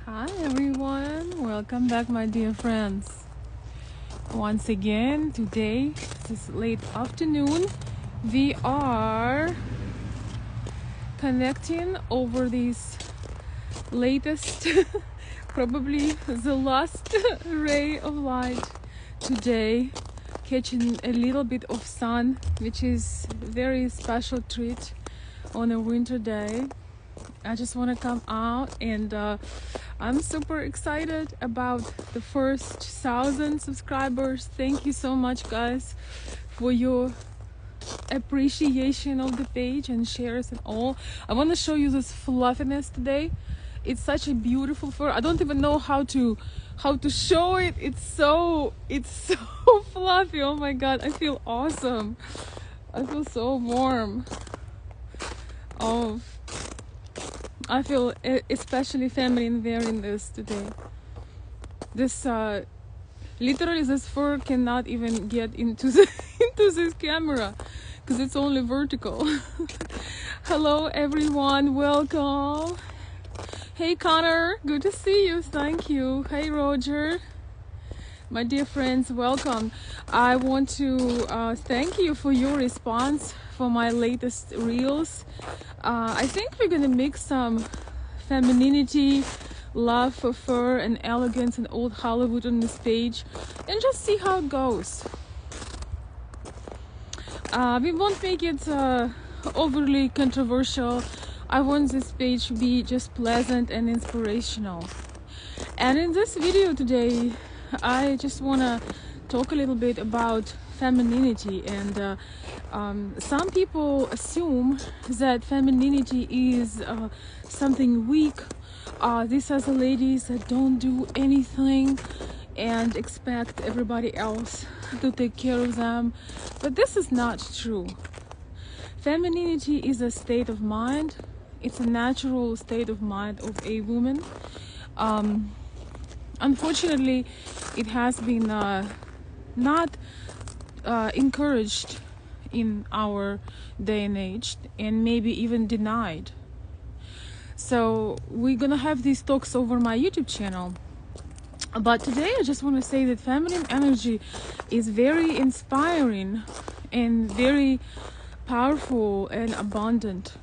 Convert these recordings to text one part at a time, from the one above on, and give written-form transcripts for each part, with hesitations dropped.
Hi everyone, welcome back my dear friends. Once again, today, this late afternoon, we are connecting over this latest, probably the last ray of light today, catching a little bit of sun, which is a very special treat on a winter day. I just want to come out and I'm super excited about the first 1,000 subscribers. Thank you so much guys for your appreciation of the page and shares and all. I want to show you this fluffiness today. It's such a beautiful fur. I don't even know how to show it. It's so fluffy. Oh my god, I feel awesome. I feel so warm. I feel especially feminine wearing this today. This literally this fur cannot even get into this camera because it's only vertical. Hello everyone, welcome. Hey Connor, good to see you. Thank you. Hey Roger, my dear friends, welcome. I want to thank you for your response for my latest reels. I think we're gonna mix some femininity, love for fur and elegance and old Hollywood on this page and just see how it goes. We won't make it overly controversial. I want this page to be just pleasant and inspirational. And in this video today, I just want to talk a little bit about femininity. And some people assume that femininity is something weak. These are the ladies that don't do anything and expect everybody else to take care of them. But this is not true. Femininity is a state of mind. It's a natural state of mind of a woman. Unfortunately, it has been not encouraged in our day and age, and maybe even denied. So we're gonna have these talks over my YouTube channel. But today I just want to say that feminine energy is very inspiring and very powerful and abundant.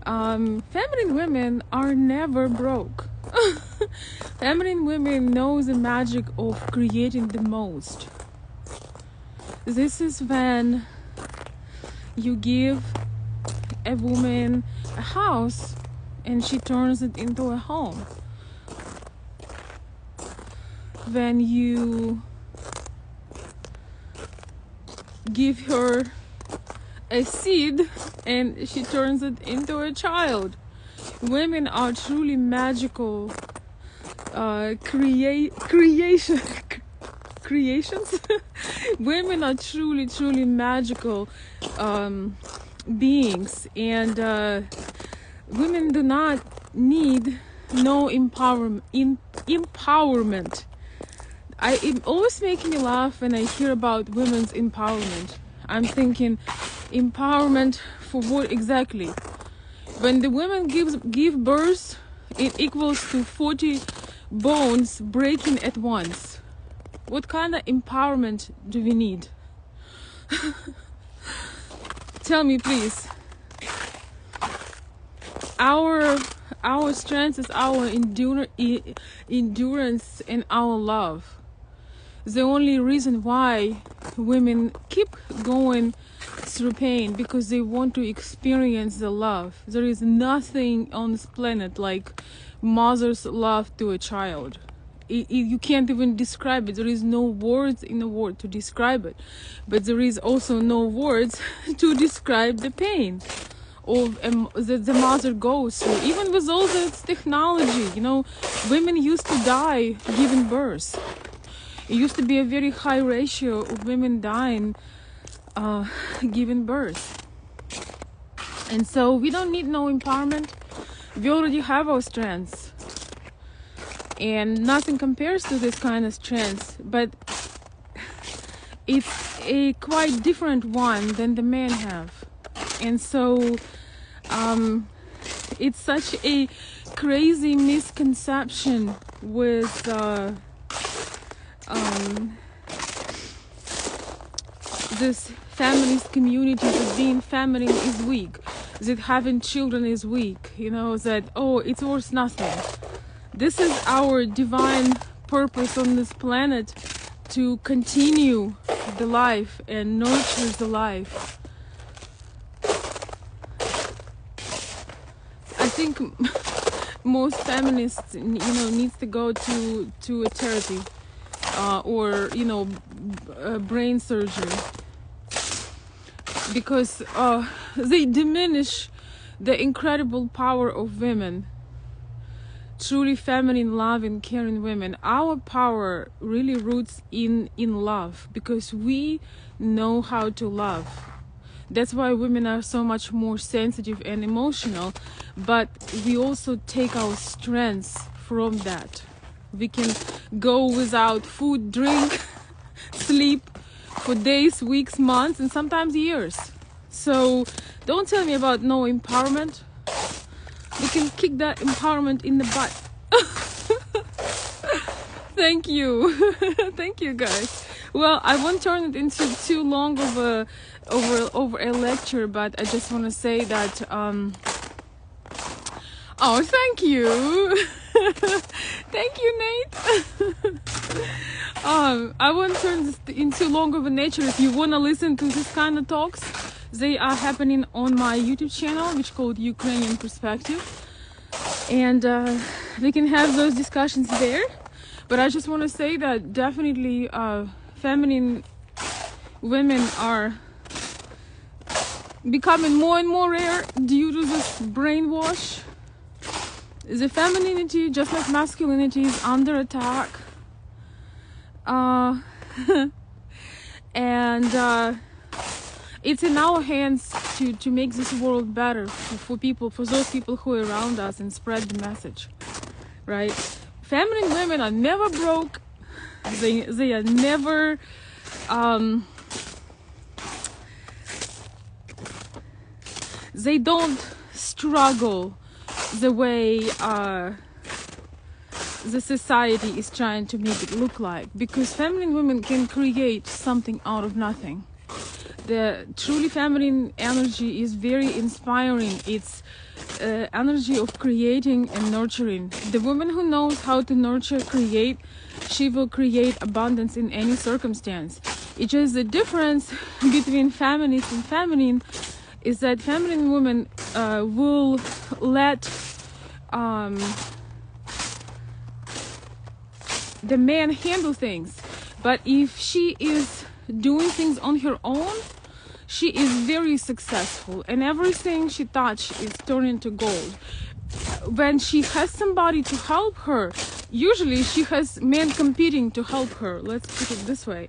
Feminine women are never broke. Feminine women know the magic of creating the most. This is when you give a woman a house and she turns it into a home. When you give her a seed and she turns it into a child. Women are truly magical creations. Women are truly magical beings, and women do not need no empowerment. It always makes me laugh when I hear about women's empowerment. I'm thinking, empowerment for what exactly? When the women give birth, it equals to 40 bones breaking at once. What kind of empowerment do we need? Tell me please. Our strength is our endurance and our love. The only reason why women keep going through pain, because they want to experience the love. There is nothing on this planet like mother's love to a child. You can't even describe it. There is no words in the world to describe it, but there is also no words to describe the pain of that the mother goes through. Even with all this technology, you know, women used to die giving birth. It used to be a very high ratio of women dying giving birth. And so we don't need no empowerment. We already have our strengths. And nothing compares to this kind of strength. But it's a quite different one than the men have. And so it's such a crazy misconception with this feminist community, that being feminine is weak, that having children is weak, you know, that, oh, it's worth nothing. This is our divine purpose on this planet, to continue the life and nurture the life. I think most feminists, you know, needs to go to a therapy or, you know, brain surgery, because they diminish the incredible power of women. Truly feminine, loving, caring women. Our power really roots in love, because we know how to love. That's why women are so much more sensitive and emotional, but we also take our strengths from that. We can go without food, drink, sleep for days, weeks, months, and sometimes years. So don't tell me about no empowerment. We can kick that empowerment in the butt. Thank you. Thank you, guys. Well, I won't turn it into too long of a over a lecture, but I just want to say that oh, thank you. Thank you, Nate. I won't turn this into long of a nature. If you want to listen to this kind of talks, they are happening on my YouTube channel, which is called Ukrainian Perspective, and we can have those discussions there. But I just want to say that definitely feminine women are becoming more and more rare due to this brainwash. The femininity, just like masculinity, is under attack. And it's in our hands to make this world better for people, for those people who are around us, and spread the message, right? Feminine women are never broke. They are never they don't struggle the way the society is trying to make it look like, because feminine women can create something out of nothing. The truly feminine energy is very inspiring. It's energy of creating and nurturing. The woman who knows how to nurture, create, she will create abundance in any circumstance. It's just the difference between feminist and feminine is that feminine women will let the man handle things, but if she is doing things on her own, she is very successful, and everything she touches is turning to gold. When she has somebody to help her, usually she has men competing to help her, let's put it this way,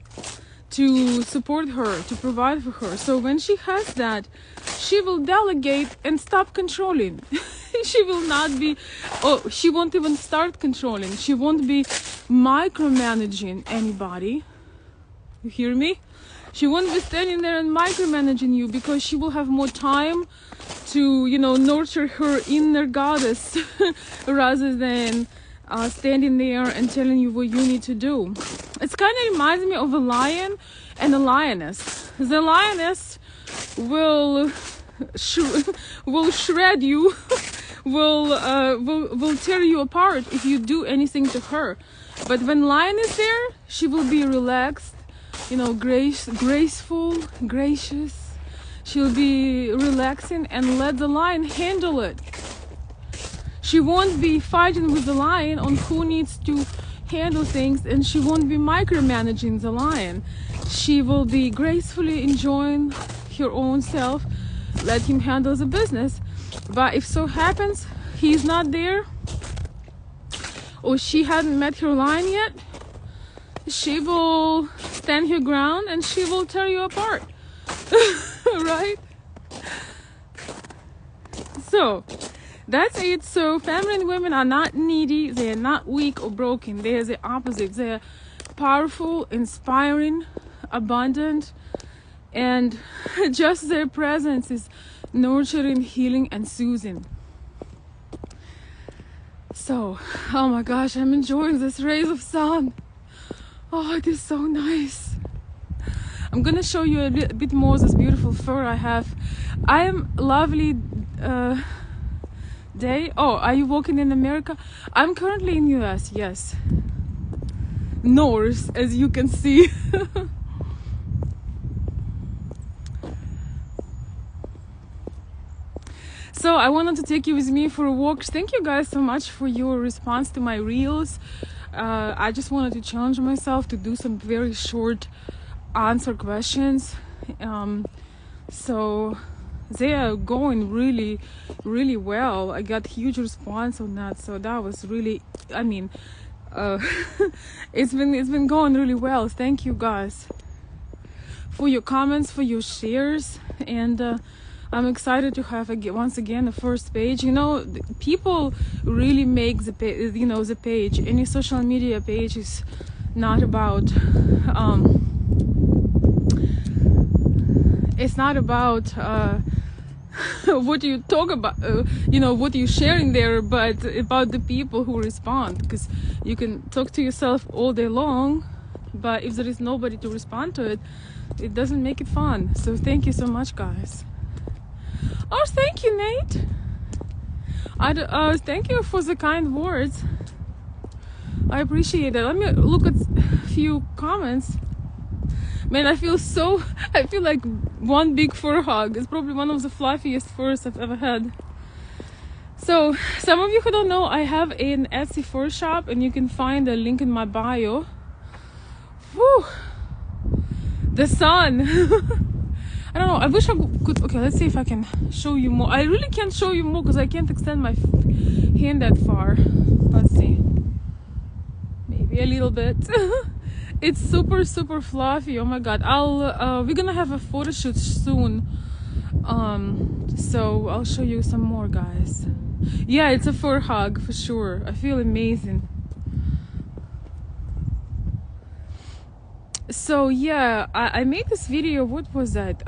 to support her, to provide for her. So when she has that, she will delegate and stop controlling. She will not be, she won't even start controlling. She won't be micromanaging anybody. You hear me? She won't be standing there and micromanaging you, because she will have more time to, you know, nurture her inner goddess rather than standing there and telling you what you need to do. It kind of reminds me of a lion and a lioness. The lioness will shred you, will tear you apart if you do anything to her. But when lion is there, she will be relaxed, you know, graceful, gracious. She'll be relaxing and let the lion handle it. She won't be fighting with the lion on who needs to handle things, and she won't be micromanaging the lion. She will be gracefully enjoying her own self, let him handle the business. But if so happens he's not there, or she hadn't met her lion yet, she will stand her ground and she will tear you apart. Right? So that's it. So feminine women are not needy, they are not weak or broken, they are the opposite. They are powerful, inspiring, abundant, and just their presence is nurturing, healing, and soothing. So, oh my gosh, I'm enjoying this rays of sun. Oh, it is so nice. I'm gonna show you a bit more this beautiful fur I have. I am lovely day. Oh, are you walking in America? I'm currently in US, yes. North, as you can see. So I wanted to take you with me for a walk. Thank you guys so much for your response to my reels. I just wanted to challenge myself to do some very short answer questions. So they are going really, really well. I got huge response on that. So that was really, I mean, it's been going really well. Thank you guys for your comments, for your shares, and I'm excited to have once again the first page. You know, people really make the the page. Any social media page is not about it's not about what you talk about, what you're sharing there, but about the people who respond. Because you can talk to yourself all day long, but if there is nobody to respond to it, it doesn't make it fun. So thank you so much, guys. Oh, thank you, Nate. Thank you for the kind words. I appreciate it. Let me look at a few comments. Man, I feel like one big fur hug. It's probably one of the fluffiest furs I've ever had. So, some of you who don't know, I have an Etsy fur shop, and you can find a link in my bio. Whew. The sun. I don't know. I wish I could. Okay, let's see if I can show you more. I really can't show you more because I can't extend my hand that far. Let's see. Maybe a little bit. It's super, super fluffy. Oh my god. We're gonna have a photo shoot soon. So I'll show you some more, guys. Yeah, it's a fur hug for sure. I feel amazing. So yeah, I made this video. What was that?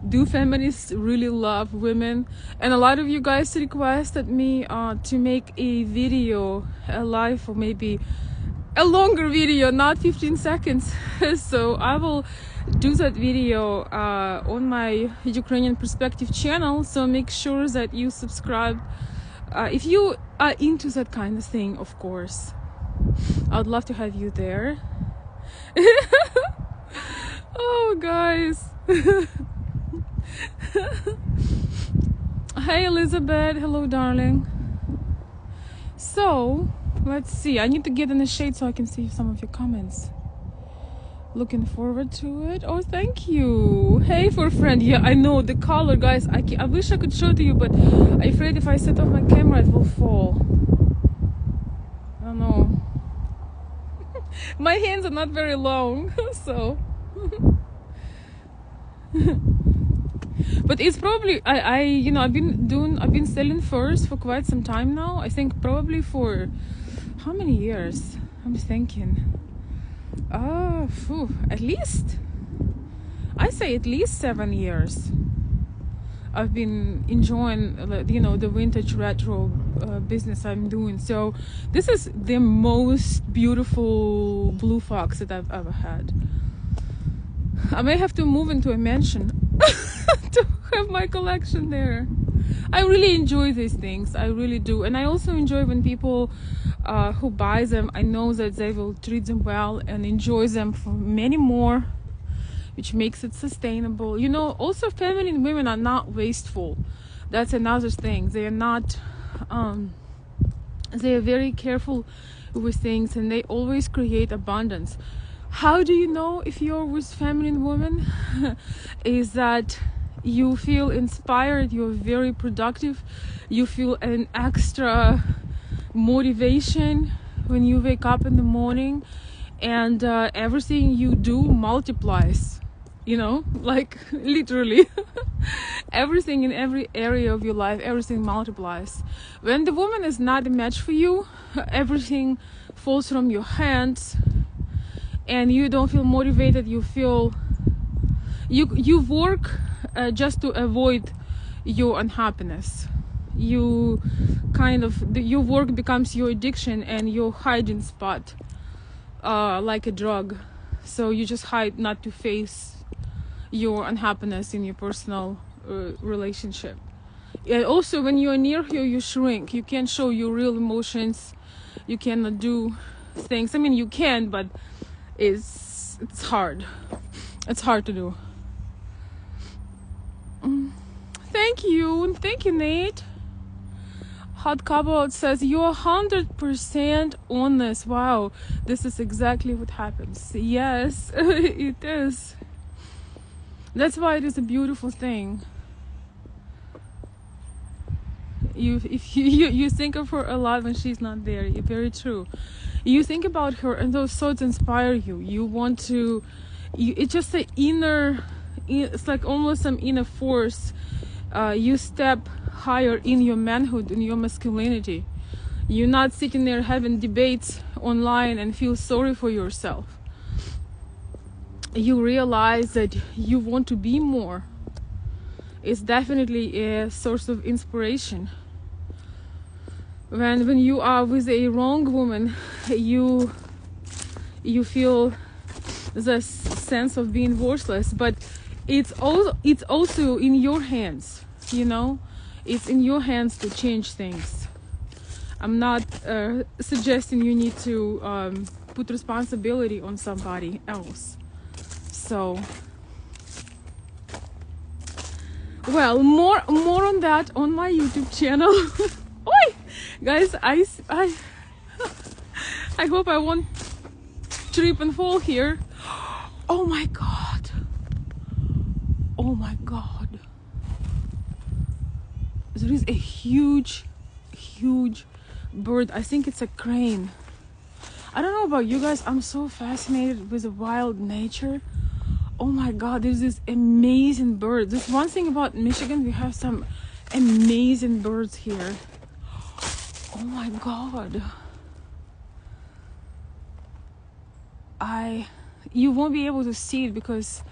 Do feminists really love women? And a lot of you guys requested me to make a video, a live, or maybe a longer video, not 15 seconds. So I will do that video on my Ukrainian Perspective channel. So make sure that you subscribe if you are into that kind of thing. Of course, I would love to have you there. Oh, guys. Hey, Elizabeth. Hello, darling. So let's see. I need to get in the shade so I can see some of your comments. Looking forward to it. Oh, thank you. Hey, for a friend. Yeah, I know the color, guys. I wish I could show it to you, but I'm afraid if I set off my camera, it will fall. I don't know. My hands are not very long, so. But it's probably I've been selling furs for quite some time now. I think probably for how many years? I'm thinking. At least I say at least 7 years. I've been enjoying the vintage retro business I'm doing. So this is the most beautiful blue fox that I've ever had. I may have to move into a mansion to have my collection there. I really enjoy these things. I really do. And I also enjoy when people who buy them, I know that they will treat them well and enjoy them for many more, which makes it sustainable. Also feminine women are not wasteful. That's another thing. They are not they are very careful with things, and they always create abundance. How do you know if you're with feminine women? Is that you feel inspired, you're very productive, you feel an extra motivation when you wake up in the morning, and everything you do multiplies, like literally. Everything in every area of your life, everything multiplies. When the woman is not a match for you, everything falls from your hands, and you don't feel motivated. You feel you work just to avoid your unhappiness. you your work becomes your addiction and your hiding spot, like a drug. So you just hide not to face your unhappiness in your personal relationship. And also when you're near her, you shrink. You can't show your real emotions. You cannot do things. I mean, you can, but it's hard. It's hard to do. Thank you, Nate. Hot Cobalt says you're 100% honest. Wow, this is exactly what happens. Yes, it is. That's why it is a beautiful thing. If you think of her a lot when she's not there. Very true. You think about her and those thoughts inspire you. You want to. It's just an inner. It's like almost some inner force. You step higher in your manhood, in your masculinity. You're not sitting there having debates online and feel sorry for yourself. You realize that you want to be more. It's definitely a source of inspiration. When you are with a wrong woman, you feel this sense of being worthless, but it's also in your hands, you know. It's in your hands to change things. I'm not suggesting you need to put responsibility on somebody else. So, well, more on that on my YouTube channel. Oi, guys, I hope I won't trip and fall here. Oh my god. Oh my god. There is a huge bird. I think it's a crane. I don't know about you guys. I'm so fascinated with the wild nature. Oh my god, there's this amazing bird. There's one thing about Michigan, we have some amazing birds here. Oh my god. You won't be able to see it because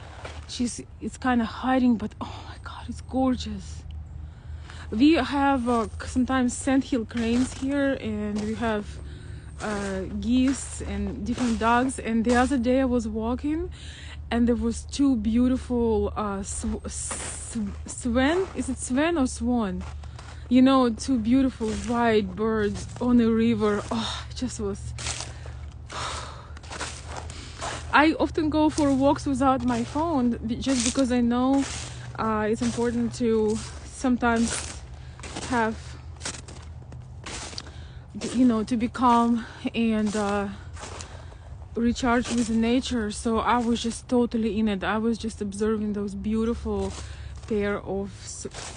it's kind of hiding, but oh my god, it's gorgeous. We have sometimes sandhill cranes here, and we have geese and different dogs. And the other day I was walking and there was two beautiful swan. Is it swan or swan? You know, two beautiful white birds on a river. Oh, it just was. I often go for walks without my phone just because I know it's important to sometimes have, you know, to be calm and recharge with nature. So I was just totally in it. I was just observing those beautiful pair of,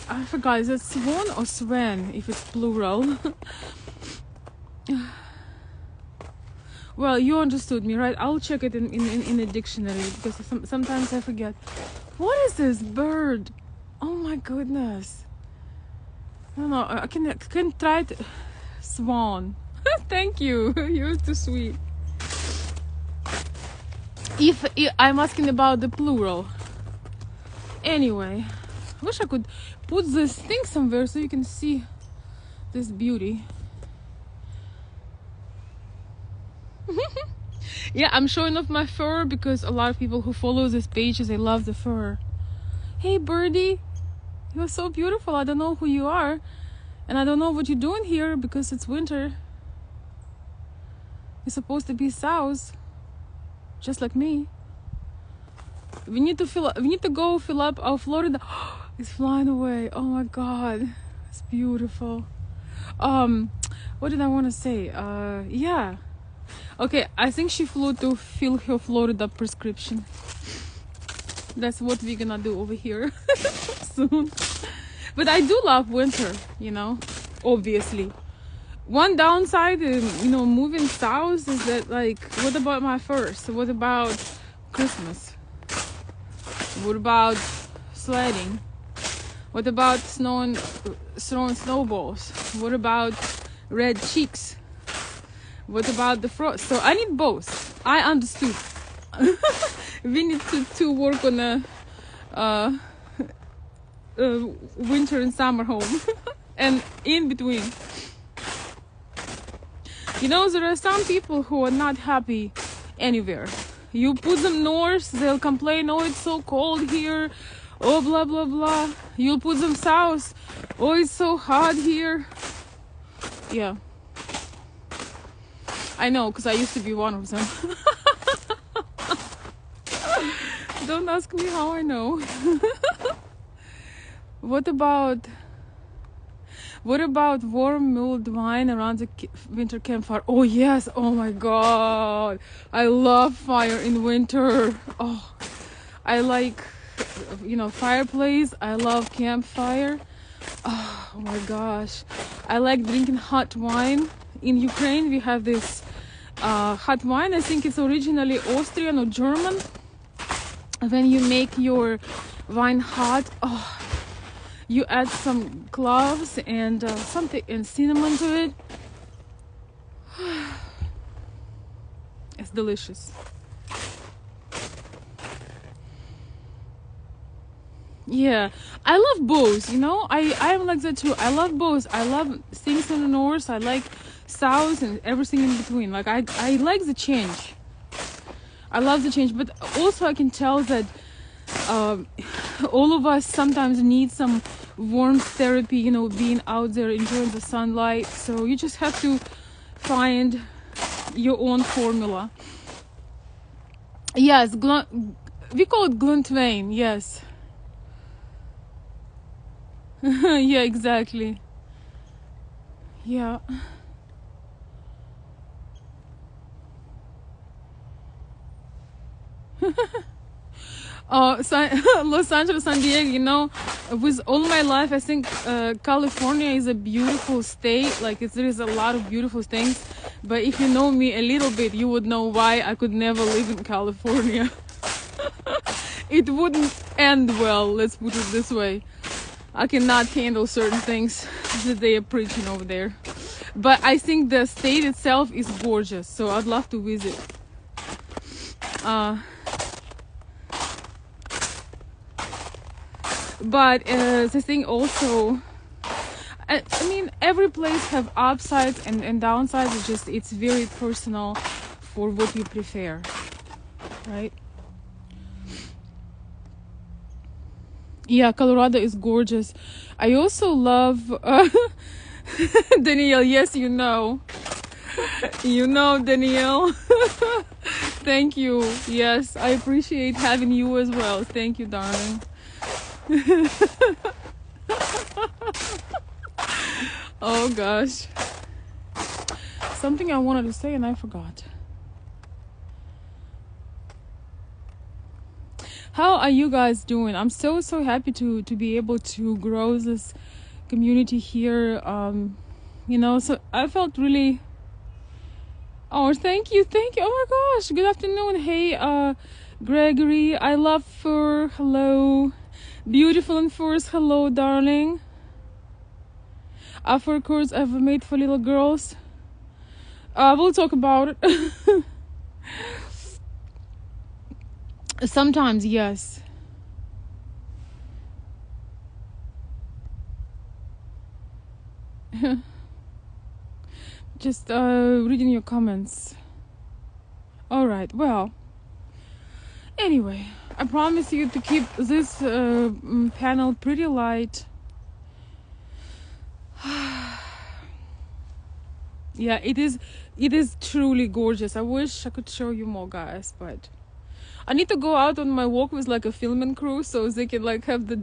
I forgot, is it swan or swan if it's plural? Well, you understood me, right? I'll check it in a dictionary because sometimes I forget. What is this bird? Oh my goodness. No, I can try it. Swan. Thank you. You're too sweet. If I'm asking about the plural. Anyway, I wish I could put this thing somewhere so you can see this beauty. Yeah, I'm showing off my fur because a lot of people who follow this page, they love the fur. Hey birdie, you're so beautiful. I don't know who you are, and I don't know what you're doing here because it's winter. You're supposed to be south, just like me. We need to go fill up our Florida. It's flying away. Oh my god, it's beautiful. What did I want to say? Yeah. Okay, I think she flew to fill her Florida prescription. That's what we're gonna do over here soon. But I do love winter, you know, obviously. One downside, you know, moving south is that, like, what about my first? What about Christmas? What about sledding? What about throwing snowballs? What about red cheeks? What about the frost? So I need both. I understood. We need to work on a winter and summer home. and in between. You know, there are some people who are not happy anywhere. You put them north, they'll complain, oh, it's so cold here, oh, blah, blah, blah. You'll put them south, oh, it's so hot here. Yeah. I know, because I used to be one of them. Don't ask me how I know. What about warm mulled wine around the winter campfire? Oh yes, oh my god, I love fire in winter. Oh, I like, fireplace. I love campfire. Oh my gosh, I like drinking hot wine. In Ukraine we have this hot wine. I think it's originally Austrian or German. When you make your wine hot, you add some cloves and something and cinnamon to it. It's delicious. Yeah, I love both. I am like that too. I love both. I love things in the north. I like south and everything in between. Like I like the change. I love the change, but also I can tell that all of us sometimes need some warmth therapy, being out there enjoying the sunlight. So you just have to find your own formula. Yes, we call it Glintwein. Yes. Yeah, exactly. Yeah. Los Angeles, San Diego, with all my life, I think California is a beautiful state. Like, there is a lot of beautiful things. But if you know me a little bit, you would know why I could never live in California. It wouldn't end well, let's put it this way. I cannot handle certain things that they are preaching over there. But I think the state itself is gorgeous, so I'd love to visit. But the thing also, I mean, every place have upsides and downsides. It's very personal for what you prefer, right? Yeah, Colorado is gorgeous. I also love Danielle. Yes, Danielle. Thank you. Yes, I appreciate having you as well. Thank you, darling. Oh gosh, something I wanted to say and I forgot. How are you guys doing? I'm so happy to be able to grow this community here. So I felt really, oh, thank you. Oh my gosh, good afternoon. Hey, Gregory, I love fur. Hello. Beautiful and furs. Hello, darling. Fur coats I've made for little girls. We'll talk about it. Sometimes, yes. Just reading your comments. All right, well, anyway, I promise you to keep this panel pretty light. Yeah, it is truly gorgeous. I wish I could show you more, guys, but I need to go out on my walk with like a filming crew so they can like have the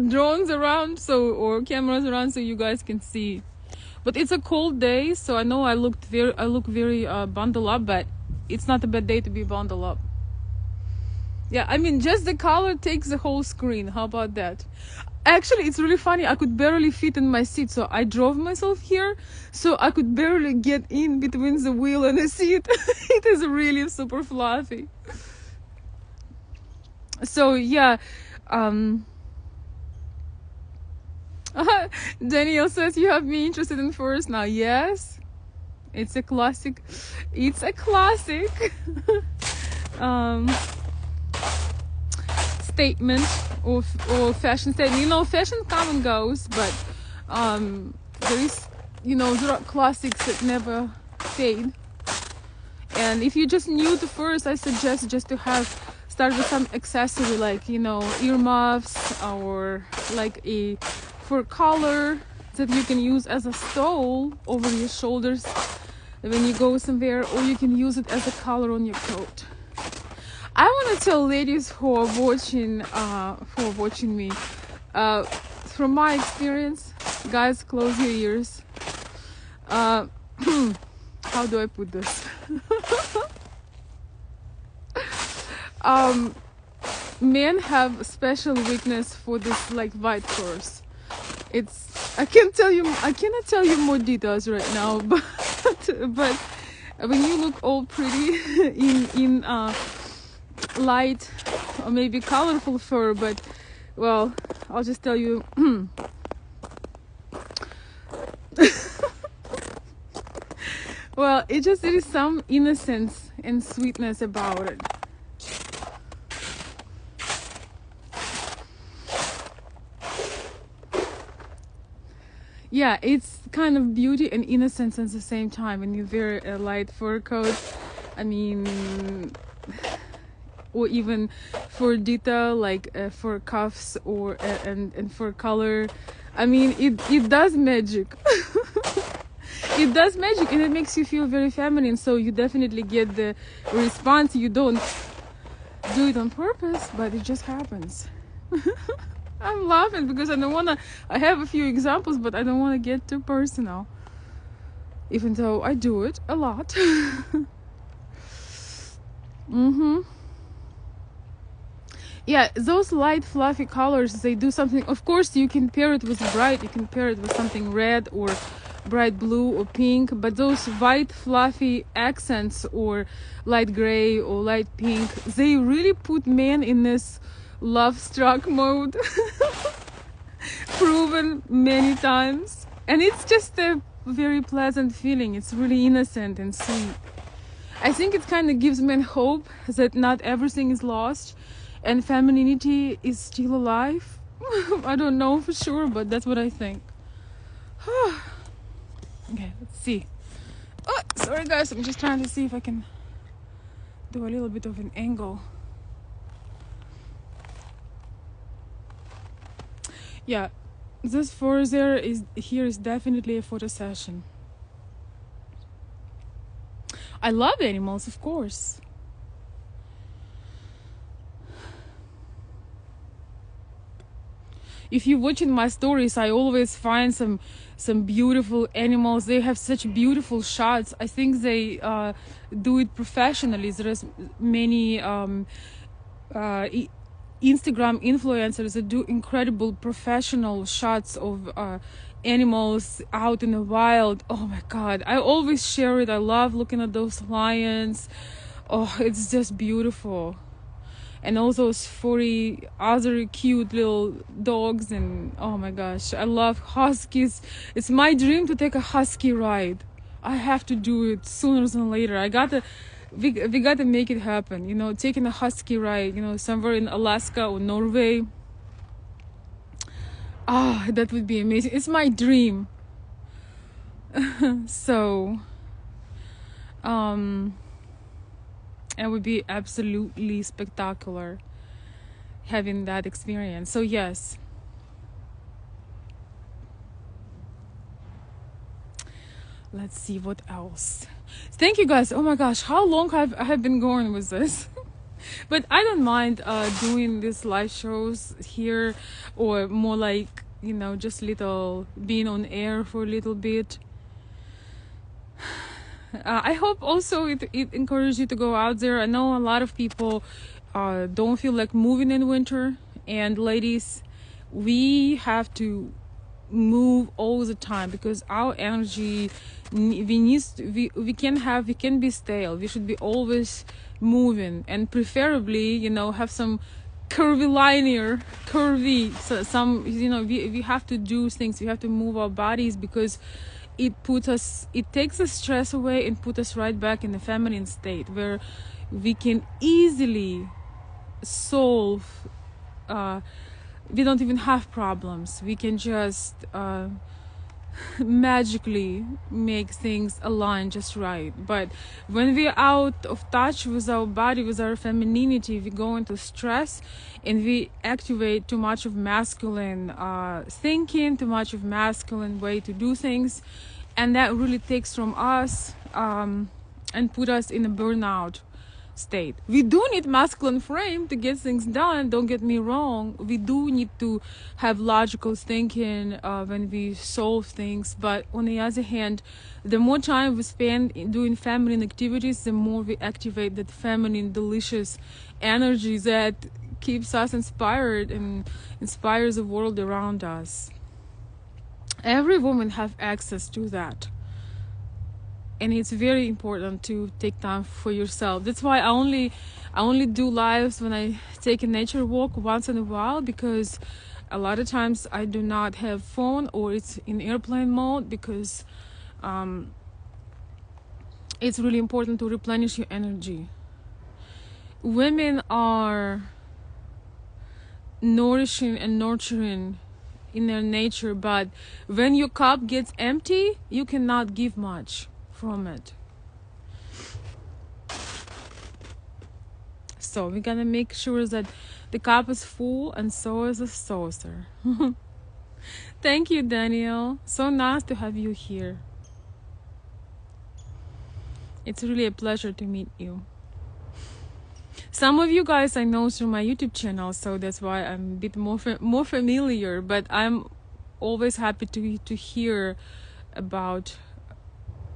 drones around, or cameras around, so you guys can see. But it's a cold day, so I know I look very bundled up, but it's not a bad day to be bundled up. Yeah, I mean, just the color takes the whole screen. How about that? Actually, it's really funny. I could barely fit in my seat, so I drove myself here, so I could barely get in between the wheel and the seat. It is really super fluffy. So yeah, Danielle says you have me interested in furs now. Yes, it's a classic. Statement or fashion statement. Fashion comes and goes, but There is, there are classics that never fade. And if you're just new to furs, I suggest just to start with some accessory like, earmuffs, or like a fur collar that you can use as a stole over your shoulders when you go somewhere, or you can use it as a collar on your coat. I want to tell ladies who are watching me, from my experience, guys, close your ears. How do I put this? Men have special weakness for this, like, white furs. I cannot tell you more details right now, but when you look all pretty in light or maybe colorful fur, but well, I'll just tell you. Well, there is some innocence and sweetness about it. Yeah, it's kind of beauty and innocence at the same time when you wear a light fur coat. I mean, or even for detail, like for cuffs or and for color. I mean, it does magic. It does magic, and it makes you feel very feminine. So you definitely get the response. You don't do it on purpose, but it just happens. I'm laughing because I have a few examples, but I don't want to get too personal, even though I do it a lot. Yeah, those light fluffy colors, they do something. Of course, you can pair it with bright, you can pair it with something red or bright blue or pink, but those white fluffy accents or light gray or light pink, they really put men in this love struck mode. Proven many times, and it's just a very pleasant feeling. It's really innocent and sweet. I think it kind of gives men hope that not everything is lost and femininity is still alive. I don't know for sure, but that's what I think. Okay, let's see. Oh, sorry guys, I'm just trying to see if I can do a little bit of an angle. Yeah, this further here is definitely a photo session. I love animals, of course. If you're watching my stories, I always find some beautiful animals. They have such beautiful shots. I think they do it professionally. There's many Instagram influencers that do incredible professional shots of animals out in the wild. Oh my god, I always share it. I love looking at those lions. Oh, it's just beautiful. And all those furry, other cute little dogs, and oh my gosh, I love huskies. It's my dream to take a husky ride. I have to do it sooner than later. We gotta make it happen, taking a husky ride, somewhere in Alaska or Norway. That would be amazing. It's my dream. So it would be absolutely spectacular having that experience. So yes, let's see what else. Thank you guys. Oh my gosh, how long I have been going with this. But I don't mind doing these live shows here, or more like, just little being on air for a little bit. I hope also it encourages you to go out there. I know a lot of people don't feel like moving in winter, and ladies, we have to move all the time because our energy, we can be stale. We should be always moving, and preferably have some curvy, so some, we have to do things. We have to move our bodies because it takes the stress away and put us right back in the feminine state where we can easily solve we don't even have problems. We can just magically make things align just right. But when we're out of touch with our body, with our femininity, we go into stress and we activate too much of masculine thinking, too much of masculine way to do things, and that really takes from us and put us in a burnout state. We do need masculine frame to get things done, don't get me wrong. We do need to have logical thinking when we solve things, but on the other hand, the more time we spend doing feminine activities, the more we activate that feminine delicious energy that keeps us inspired and inspires the world around us. Every woman have access to that, and it's very important to take time for yourself. That's why I only do lives when I take a nature walk once in a while, because a lot of times I do not have phone or it's in airplane mode, because it's really important to replenish your energy. Women are nourishing and nurturing in their nature, but when your cup gets empty, you cannot give much from it. So we gotta make sure that the cup is full, and so is the saucer. Thank you, Daniel. So nice to have you here. It's really a pleasure to meet you. Some of you guys I know through my YouTube channel, so that's why I'm a bit more familiar, but I'm always happy to hear about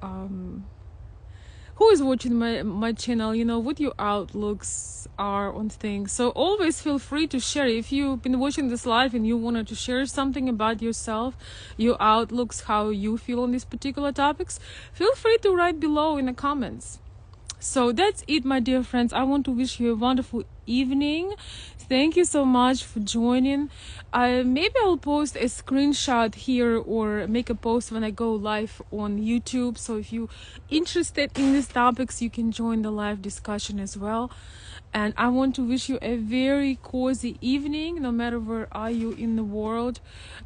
who is watching my channel, you know, what your outlooks are on things. So always feel free to share. If you've been watching this live and you wanted to share something about yourself, your outlooks, how you feel on these particular topics, feel free to write below in the comments. So that's it, my dear friends. I want to wish you a wonderful evening. Thank you so much for joining. Maybe I'll post a screenshot here or make a post when I go live on YouTube. So if you're interested in these topics, you can join the live discussion as well. And I want to wish you a very cozy evening, no matter where are you in the world.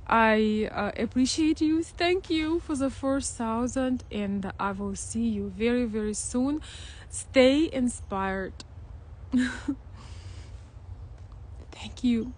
I appreciate you. Thank you for the first 1,000, and I will see you very, very soon. Stay inspired. Thank you.